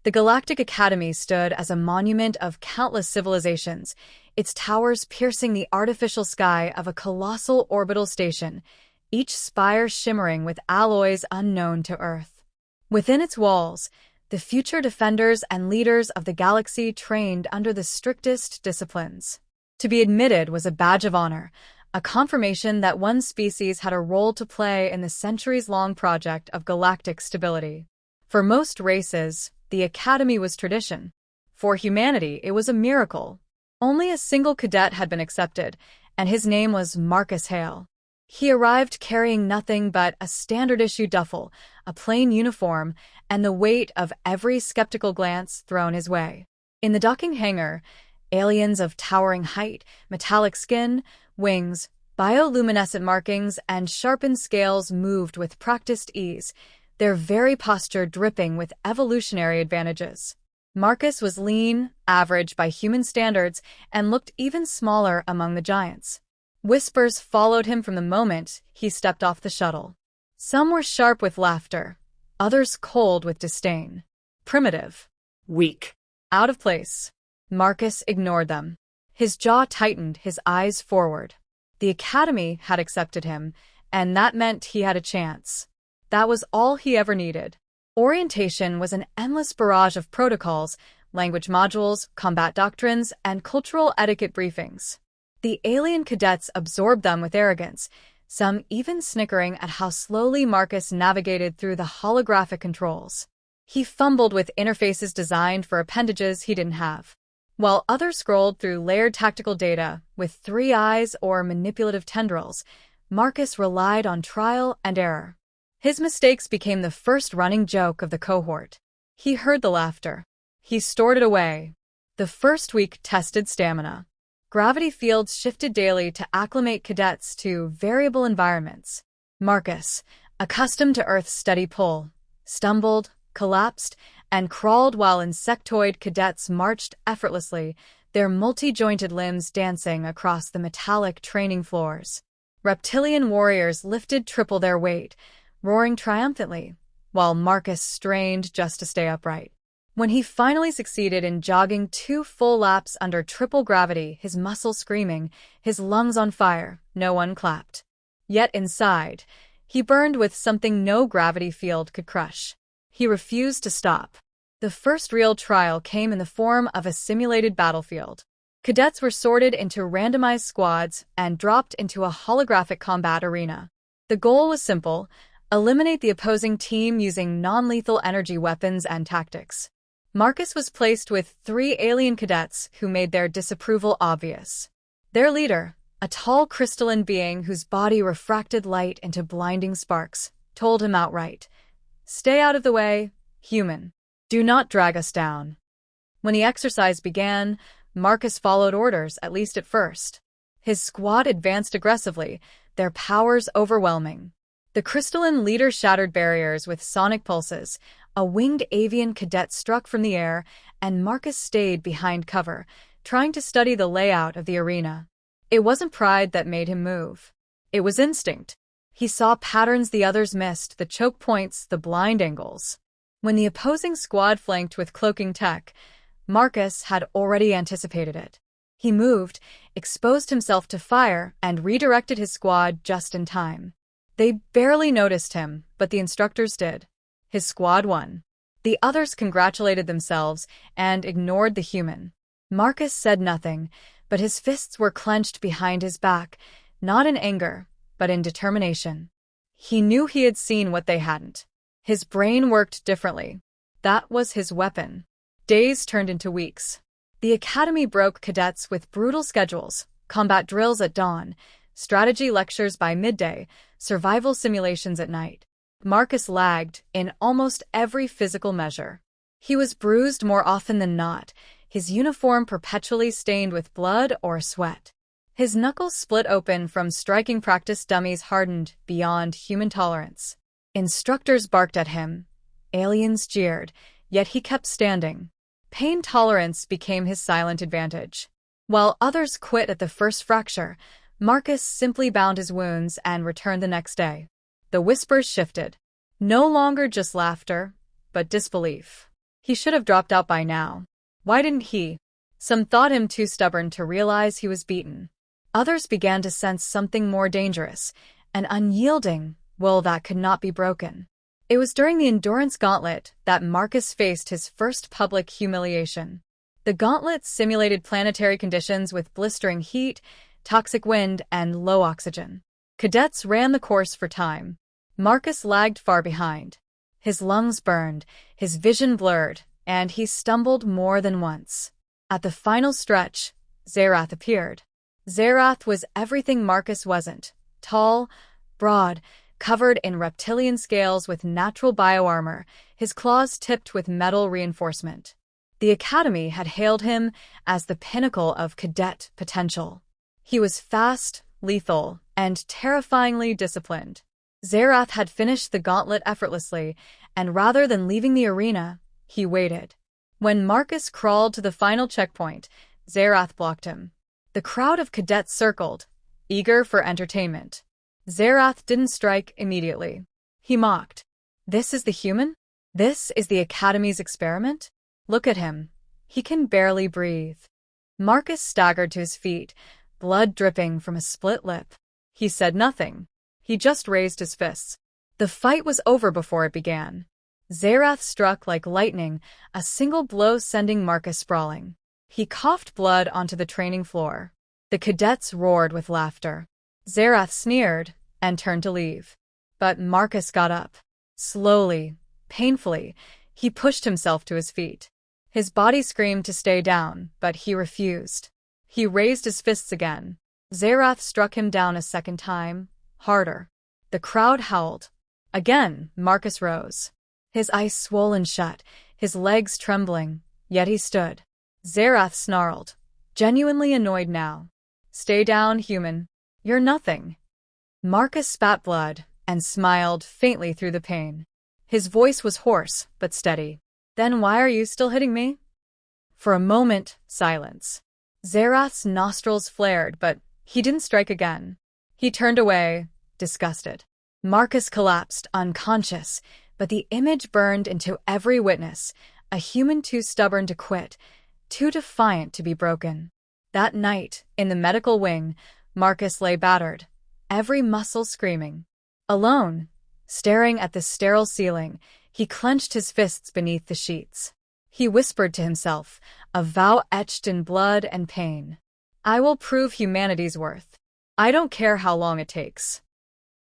The Galactic Academy stood as a monument of countless civilizations, its towers piercing the artificial sky of a colossal orbital station, each spire shimmering with alloys unknown to Earth. Within its walls, the future defenders and leaders of the galaxy trained under the strictest disciplines. To be admitted was a badge of honor, a confirmation that one species had a role to play in the centuries-long project of galactic stability. For most races, the Academy was tradition. For humanity, it was a miracle. Only a single cadet had been accepted, and his name was Marcus Hale. He arrived carrying nothing but a standard-issue duffel, a plain uniform, and the weight of every skeptical glance thrown his way. In the docking hangar, aliens of towering height, metallic skin, wings, bioluminescent markings, and sharpened scales moved with practiced ease, their very posture dripping with evolutionary advantages. Marcus was lean, average by human standards, and looked even smaller among the giants. Whispers followed him from the moment he stepped off the shuttle. Some were sharp with laughter, others cold with disdain. Primitive. Weak. Out of place. Marcus ignored them. His jaw tightened, his eyes forward. The Academy had accepted him, and that meant he had a chance. That was all he ever needed. Orientation was an endless barrage of protocols, language modules, combat doctrines, and cultural etiquette briefings. The alien cadets absorbed them with arrogance, some even snickering at how slowly Marcus navigated through the holographic controls. He fumbled with interfaces designed for appendages he didn't have, while others scrolled through layered tactical data with 3 eyes or manipulative tendrils. Marcus relied on trial and error. His mistakes became the first running joke of the cohort. He heard the laughter. He stored it away. The first week tested stamina. Gravity fields shifted daily to acclimate cadets to variable environments. Marcus, accustomed to Earth's steady pull, stumbled, collapsed, and crawled while insectoid cadets marched effortlessly, their multi-jointed limbs dancing across the metallic training floors. Reptilian warriors lifted triple their weight, roaring triumphantly, while Marcus strained just to stay upright. When he finally succeeded in jogging 2 full laps under triple gravity, his muscles screaming, his lungs on fire, no one clapped. Yet inside, he burned with something no gravity field could crush. He refused to stop. The first real trial came in the form of a simulated battlefield. Cadets were sorted into randomized squads and dropped into a holographic combat arena. The goal was simple: eliminate the opposing team using non-lethal energy weapons and tactics. Marcus was placed with 3 alien cadets who made their disapproval obvious. Their leader, a tall crystalline being whose body refracted light into blinding sparks, told him outright, "Stay out of the way, human. Do not drag us down." When the exercise began, Marcus followed orders, at least at first. His squad advanced aggressively, their powers overwhelming. The crystalline leader shattered barriers with sonic pulses. A winged avian cadet struck from the air, and Marcus stayed behind cover, trying to study the layout of the arena. It wasn't pride that made him move. It was instinct. He saw patterns the others missed, the choke points, the blind angles. When the opposing squad flanked with cloaking tech, Marcus had already anticipated it. He moved, exposed himself to fire, and redirected his squad just in time. They barely noticed him, but the instructors did. His squad won. The others congratulated themselves and ignored the human. Marcus said nothing, but his fists were clenched behind his back, not in anger, but in determination. He knew he had seen what they hadn't. His brain worked differently. That was his weapon. Days turned into weeks. The Academy broke cadets with brutal schedules, combat drills at dawn, strategy lectures by midday, survival simulations at night. Marcus lagged in almost every physical measure. He was bruised more often than not, his uniform perpetually stained with blood or sweat. His knuckles split open from striking practice dummies hardened beyond human tolerance. Instructors barked at him. Aliens jeered, yet he kept standing. Pain tolerance became his silent advantage. While others quit at the first fracture, Marcus simply bound his wounds and returned the next day. The whispers shifted. No longer just laughter, but disbelief. He should have dropped out by now. Why didn't he? Some thought him too stubborn to realize he was beaten. Others began to sense something more dangerous, an unyielding will that could not be broken. It was during the endurance gauntlet that Marcus faced his first public humiliation. The gauntlet simulated planetary conditions with blistering heat, toxic wind, and low oxygen. Cadets ran the course for time. Marcus lagged far behind. His lungs burned, his vision blurred, and he stumbled more than once. At the final stretch, Zerath appeared. Zerath was everything Marcus wasn't. Tall, broad, covered in reptilian scales with natural bioarmor, his claws tipped with metal reinforcement. The Academy had hailed him as the pinnacle of cadet potential. He was fast, lethal, and terrifyingly disciplined. Zerath had finished the gauntlet effortlessly, and rather than leaving the arena, he waited. When Marcus crawled to the final checkpoint, Zerath blocked him. The crowd of cadets circled, eager for entertainment. Zerath didn't strike immediately. He mocked. This is the human? This is the Academy's experiment? Look at him. He can barely breathe. Marcus staggered to his feet, blood dripping from a split lip. He said nothing. He just raised his fists. The fight was over before it began. Zerath struck like lightning, a single blow sending Marcus sprawling. He coughed blood onto the training floor. The cadets roared with laughter. Zerath sneered and turned to leave. But Marcus got up. Slowly, painfully, he pushed himself to his feet. His body screamed to stay down, but he refused. He raised his fists again. Zerath struck him down a second time, harder. The crowd howled. Again, Marcus rose. His eyes swollen shut, his legs trembling, yet he stood. Zerath snarled, genuinely annoyed now. Stay down, human. You're nothing. Marcus spat blood and smiled faintly through the pain. His voice was hoarse but steady. Then why are you still hitting me? For a moment, silence. Zerath's nostrils flared, but he didn't strike again. He turned away, disgusted. Marcus collapsed, unconscious, but the image burned into every witness, a human too stubborn to quit, too defiant to be broken. That night, in the medical wing, Marcus lay battered, every muscle screaming. Alone, staring at the sterile ceiling, he clenched his fists beneath the sheets. He whispered to himself, a vow etched in blood and pain. I will prove humanity's worth. I don't care how long it takes.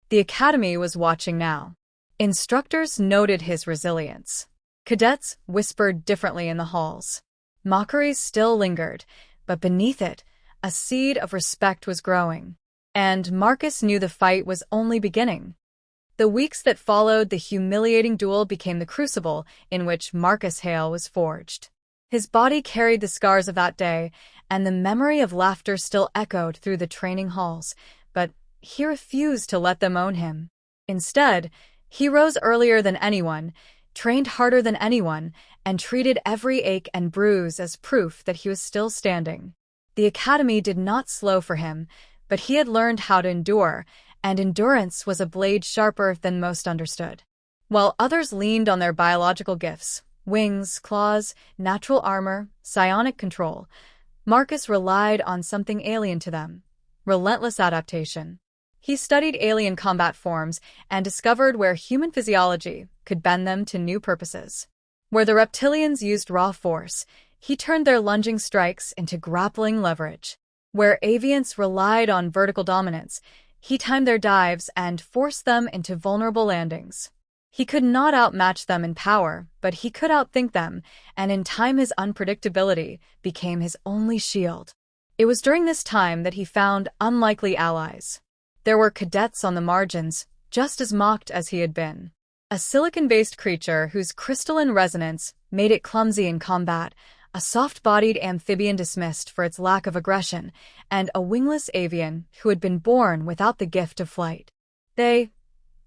The Academy was watching now. Instructors noted his resilience. Cadets whispered differently in the halls. Mockeries still lingered, but beneath it, a seed of respect was growing. And Marcus knew the fight was only beginning. The weeks that followed the humiliating duel became the crucible in which Marcus Hale was forged. His body carried the scars of that day, and the memory of laughter still echoed through the training halls, but he refused to let them own him. Instead, he rose earlier than anyone, trained harder than anyone, and treated every ache and bruise as proof that he was still standing. The Academy did not slow for him, but he had learned how to endure, and endurance was a blade sharper than most understood. While others leaned on their biological gifts, wings, claws, natural armor, psionic control, Marcus relied on something alien to them: relentless adaptation. He studied alien combat forms and discovered where human physiology could bend them to new purposes. Where the reptilians used raw force, he turned their lunging strikes into grappling leverage. Where avians relied on vertical dominance, he timed their dives and forced them into vulnerable landings. He could not outmatch them in power, but he could outthink them, and in time his unpredictability became his only shield. It was during this time that he found unlikely allies. There were cadets on the margins, just as mocked as he had been. A silicon-based creature whose crystalline resonance made it clumsy in combat, a soft-bodied amphibian dismissed for its lack of aggression, and a wingless avian who had been born without the gift of flight. They,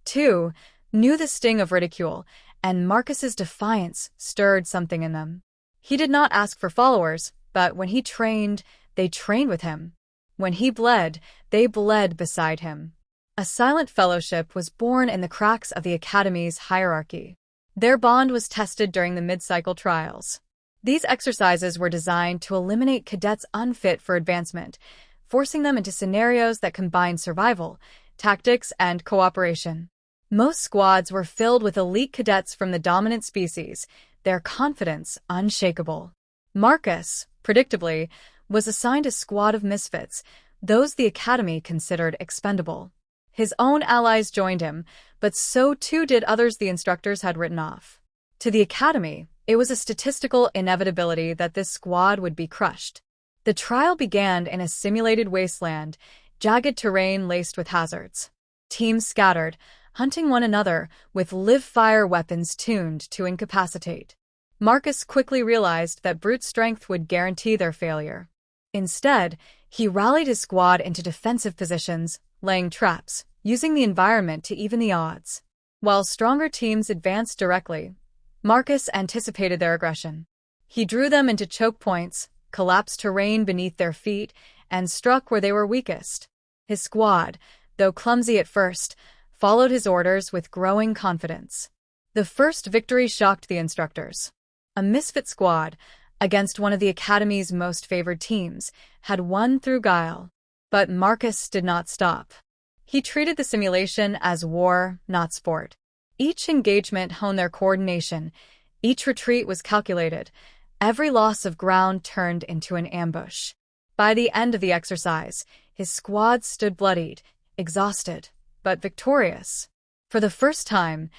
too, knew the sting of ridicule, and Marcus's defiance stirred something in them. He did not ask for followers, but when he trained, they trained with him. When he bled, they bled beside him. A silent fellowship was born in the cracks of the Academy's hierarchy. Their bond was tested during the mid-cycle trials. These exercises were designed to eliminate cadets unfit for advancement, forcing them into scenarios that combined survival, tactics, and cooperation. Most squads were filled with elite cadets from the dominant species, their confidence unshakable. Marcus, predictably, was assigned a squad of misfits, those the Academy considered expendable. His own allies joined him, but so too did others the instructors had written off. To the Academy, it was a statistical inevitability that this squad would be crushed. The trial began in a simulated wasteland, jagged terrain laced with hazards. Teams scattered, hunting one another with live-fire weapons tuned to incapacitate. Marcus quickly realized that brute strength would guarantee their failure. Instead, he rallied his squad into defensive positions, laying traps, using the environment to even the odds. While stronger teams advanced directly, Marcus anticipated their aggression. He drew them into choke points, collapsed terrain beneath their feet, and struck where they were weakest. His squad, though clumsy at first, followed his orders with growing confidence. The first victory shocked the instructors. A misfit squad, against one of the Academy's most favored teams, had won through guile. But Marcus did not stop. He treated the simulation as war, not sport. Each engagement honed their coordination. Each retreat was calculated. Every loss of ground turned into an ambush. By the end of the exercise, his squad stood bloodied, exhausted, but victorious. For the first time,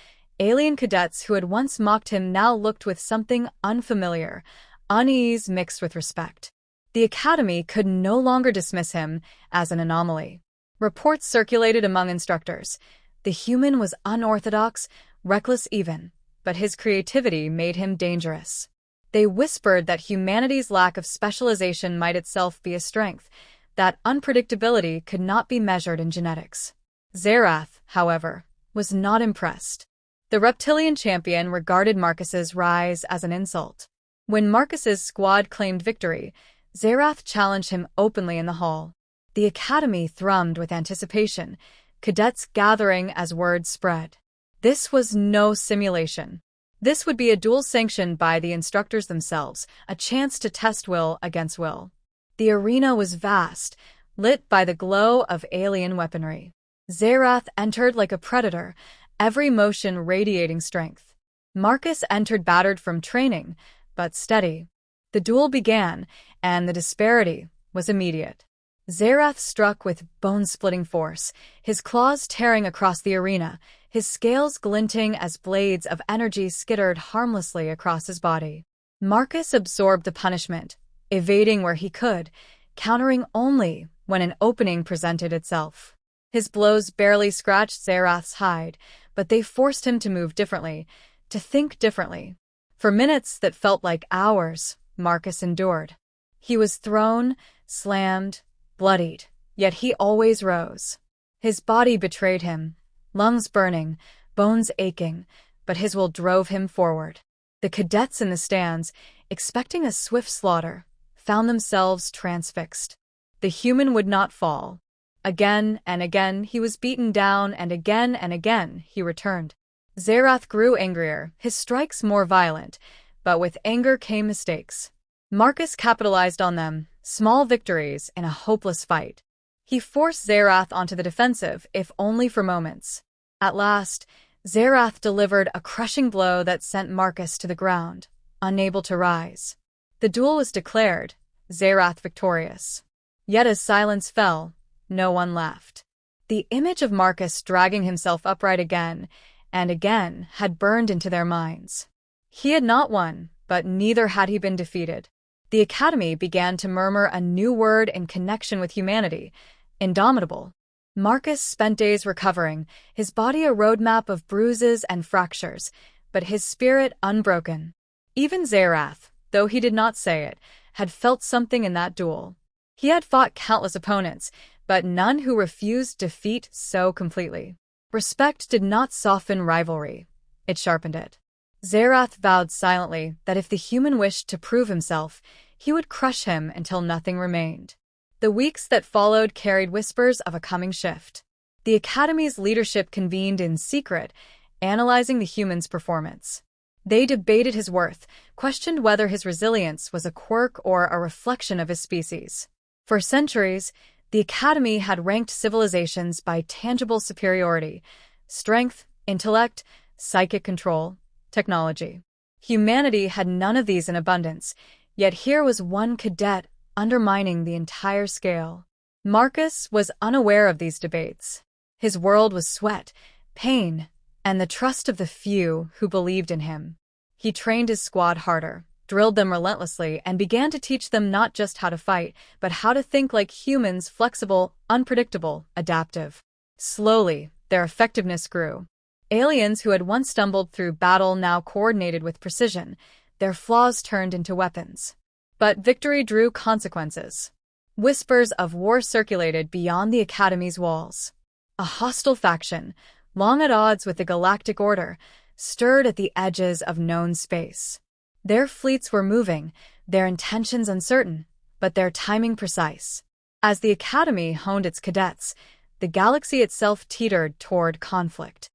alien cadets who had once mocked him now looked with something unfamiliar, unease mixed with respect. The Academy could no longer dismiss him as an anomaly. Reports circulated among instructors. The human was unorthodox, reckless even, but his creativity made him dangerous. They whispered that humanity's lack of specialization might itself be a strength, that unpredictability could not be measured in genetics. Zerath, however, was not impressed. The reptilian champion regarded Marcus's rise as an insult. When Marcus's squad claimed victory, Zerath challenged him openly in the hall. The Academy thrummed with anticipation, cadets gathering as word spread. This was no simulation. This would be a duel sanctioned by the instructors themselves, a chance to test will against will. The arena was vast, lit by the glow of alien weaponry. Zerath entered like a predator, every motion radiating strength. Marcus entered battered from training, but steady. The duel began, and the disparity was immediate. Zerath struck with bone-splitting force, his claws tearing across the arena, his scales glinting as blades of energy skittered harmlessly across his body. Marcus absorbed the punishment, evading where he could, countering only when an opening presented itself. His blows barely scratched Zerath's hide, but they forced him to move differently, to think differently. For minutes that felt like hours, Marcus endured. He was thrown, slammed, bloodied, yet he always rose. His body betrayed him, lungs burning, bones aching, but his will drove him forward. The cadets in the stands, expecting a swift slaughter, found themselves transfixed. The human would not fall. Again and again he was beaten down, and again he returned. Zerath grew angrier, his strikes more violent, but with anger came mistakes. Marcus capitalized on them, small victories in a hopeless fight. He forced Zerath onto the defensive, if only for moments. At last, Zerath delivered a crushing blow that sent Marcus to the ground, unable to rise. The duel was declared, Zerath victorious. Yet as silence fell, no one laughed. The image of Marcus dragging himself upright again and again had burned into their minds. He had not won, but neither had he been defeated. The Academy began to murmur a new word in connection with humanity, indomitable. Marcus spent days recovering, his body a roadmap of bruises and fractures, but his spirit unbroken. Even Zerath, though he did not say it, had felt something in that duel. He had fought countless opponents, but none who refused defeat so completely. Respect did not soften rivalry, it sharpened it. Zerath vowed silently that if the human wished to prove himself, he would crush him until nothing remained. The weeks that followed carried whispers of a coming shift. The Academy's leadership convened in secret, analyzing the human's performance. They debated his worth, questioned whether his resilience was a quirk or a reflection of his species. For centuries, the Academy had ranked civilizations by tangible superiority: strength, intellect, psychic control, technology. Humanity had none of these in abundance, yet here was one cadet undermining the entire scale. Marcus was unaware of these debates. His world was sweat, pain, and the trust of the few who believed in him. He trained his squad harder, drilled them relentlessly, and began to teach them not just how to fight, but how to think like humans: flexible, unpredictable, adaptive. Slowly, their effectiveness grew. Aliens who had once stumbled through battle now coordinated with precision, their flaws turned into weapons. But victory drew consequences. Whispers of war circulated beyond the Academy's walls. A hostile faction, long at odds with the Galactic Order, stirred at the edges of known space. Their fleets were moving, their intentions uncertain, but their timing precise. As the Academy honed its cadets, the galaxy itself teetered toward conflict.